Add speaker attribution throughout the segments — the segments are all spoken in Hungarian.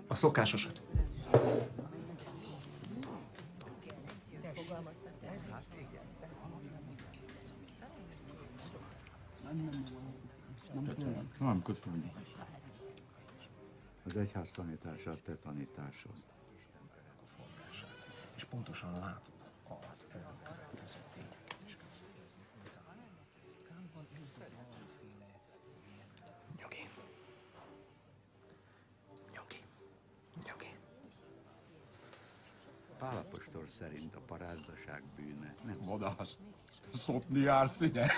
Speaker 1: A szokásosat.
Speaker 2: Nem, köszönöm. Az egyház tanítása a te tanításod.
Speaker 1: És pontosan látod az elkövetkező tényeket is következni. Kánban érzed valamiféle nyugi. Nyugi.
Speaker 2: Pál apostol szerint a parázdaság bűne nem
Speaker 3: Vadász, szopni jársz ide?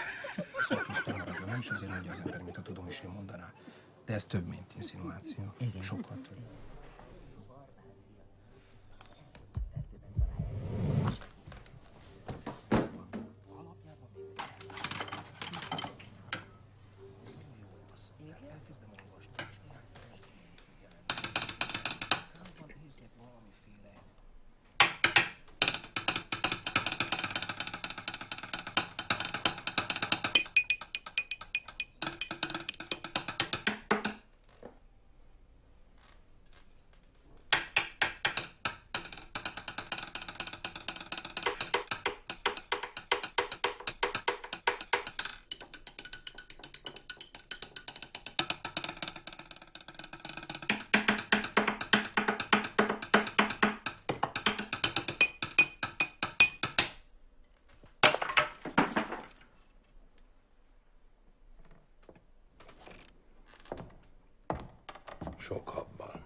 Speaker 1: Szóval nem is azért mondja az ember, mint a tudom is, hogy mondaná. De ez több, mint insinuáció. Igen. Sokkal több.
Speaker 3: Sok habban.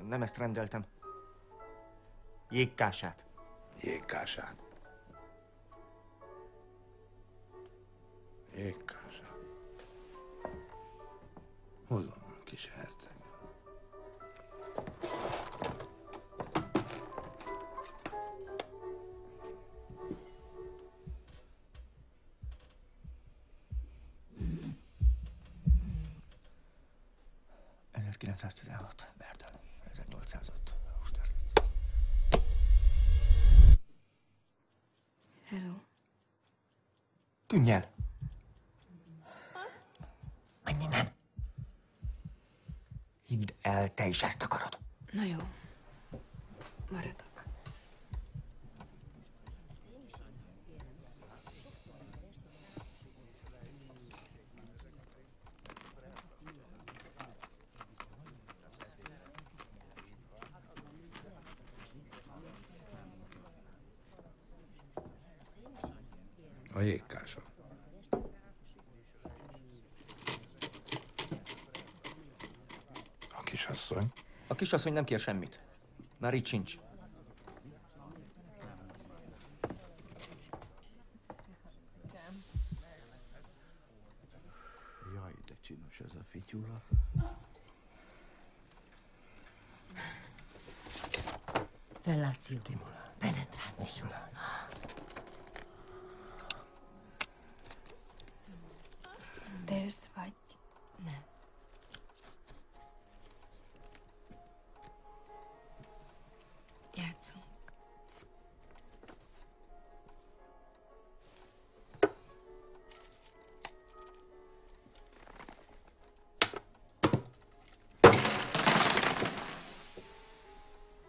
Speaker 1: Nem ezt rendeltem. Jégkását.
Speaker 3: Jégkását. Jégkását. Hozom, kis herceg.
Speaker 1: Verdun, 1805, Austerlitz.
Speaker 4: Hello.
Speaker 1: Tűnj el! Menj innen! Hidd el, te is ezt akarod.
Speaker 4: Na jó. Maradok.
Speaker 3: A jégkása. A kisasszony.
Speaker 1: A kisasszony nem kér semmit. Már itt sincs.
Speaker 2: Jaj, de csinos ez a fityula.
Speaker 5: Felláció. Penetráció.
Speaker 4: Te jössz vagy nem? Játszunk.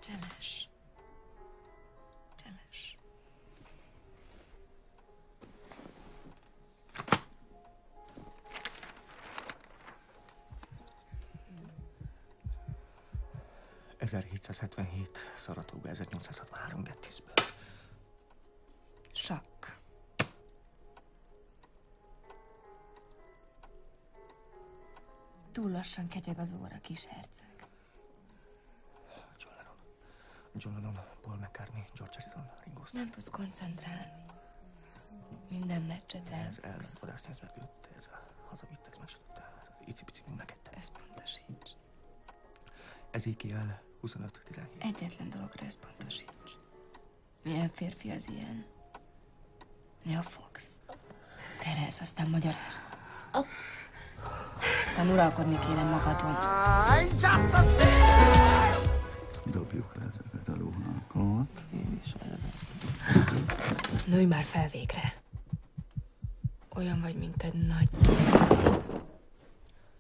Speaker 4: Cseles. Cseles.
Speaker 1: 1777, Szaratóga, 1863, Gettysburg.
Speaker 4: Sakk. túl lassan ketyeg az óra, kis herceg.
Speaker 1: John Lennon, Paul McCartney, George Harrison, Ringo Starr.
Speaker 4: Nem tudsz koncentrálni. Minden meccset
Speaker 1: Ez
Speaker 4: elbuksz.
Speaker 1: vadászni, ez meglőtte, ez hazavitt, ez megsütötte, ez az icipici mind megette.
Speaker 4: Összpontosíts.
Speaker 1: Ezekiel 25-17.
Speaker 4: Egyetlen dologra összpontosíts. Milyen férfi az ilyen? Ja, fogsz. Terelsz, aztán magyarázkodsz. Aztán uralkodni kéne magadon.
Speaker 2: Dobjuk le ezeket a ruhákat.
Speaker 4: Nőj már fel végre. Olyan vagy, mint egy nagy...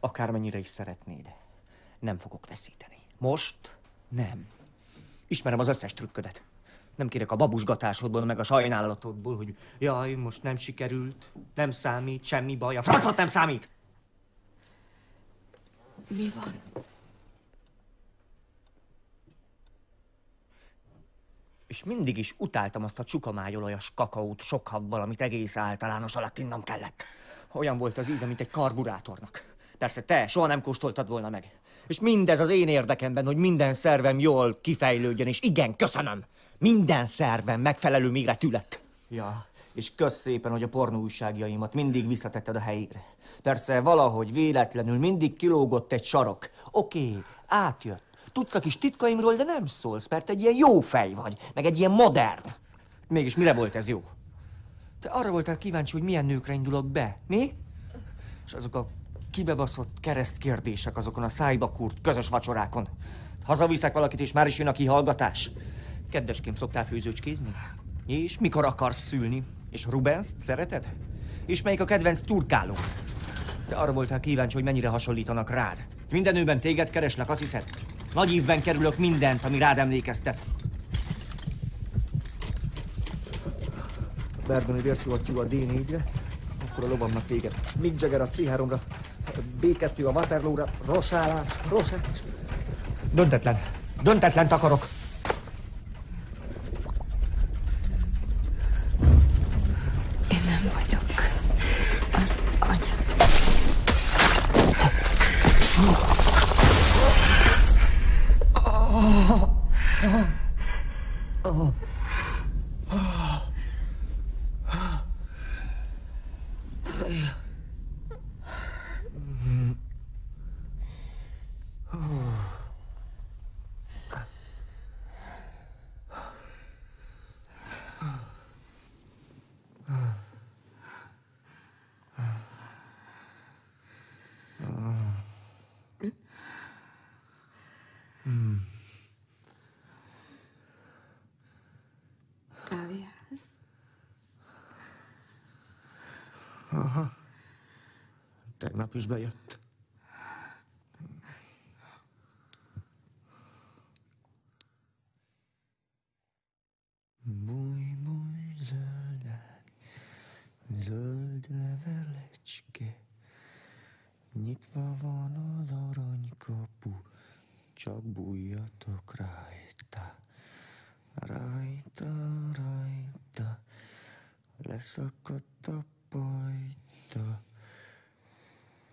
Speaker 6: Akármennyire is szeretnéd, nem fogok veszíteni. Most nem. Ismerem az összes trükködet. Nem kérek a babusgatásodból, meg a sajnálatodból, hogy jaj, most nem sikerült, nem számít, semmi baj, a francot nem számít!
Speaker 4: Mi van?
Speaker 6: És mindig is utáltam azt a csukamájolajas kakaót sok habbal, amit egész általános alatt innom kellett. Olyan volt az íze, mint egy karburátornak. Persze te soha nem kóstoltad volna meg. És mindez az én érdekemben, hogy minden szervem jól kifejlődjön, és igen, köszönöm! Minden szervem megfelelő méretű lett. Ja, és kösz szépen, hogy a pornóújságjaimat mindig visszatetted a helyére. Persze valahogy véletlenül mindig kilógott egy sarok. Oké, átjött. Tudsz a kis titkaimról, de nem szólsz, mert egy ilyen jó fej vagy, meg egy ilyen modern. Mégis mire volt ez jó? Te arra voltál kíváncsi, hogy milyen nőkre indulok be, mi? És azok a kibebaszott keresztkérdések azokon a szájba kúrt közös vacsorákon. Hazaviszek valakit, és már is jön a kihallgatás. Kedvesként szoktál főzőcskézni? És mikor akarsz szülni? És Rubenszt szereted? És melyik a kedvenc turkáló? Te arra voltál kíváncsi, hogy mennyire hasonlítanak rád. Minden nőben téged keresnek, azt hiszed? Nagy ívben kerülök mindent, ami rád emlékeztet. Bergoni vérszivattyú a D4-re, akkor a lovamnak véget. Mick Jagger a C3-ra, B2 a Waterloo-ra, Rosálás. Döntetlent akarok.
Speaker 4: Én nem vagyok az anya. Kávéház.
Speaker 6: Tegnap is bejött. Bújj, bújj, zöldán, zöld levelecske, nyitva van az aranykapu, csak bújjatok rajta. Rajta, leszakadt a pajta,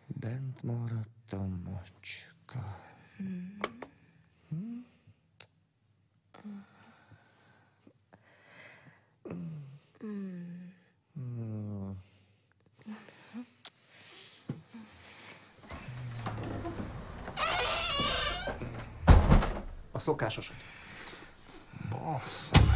Speaker 6: bent maradt a macska. A szokásosat.
Speaker 3: Bassza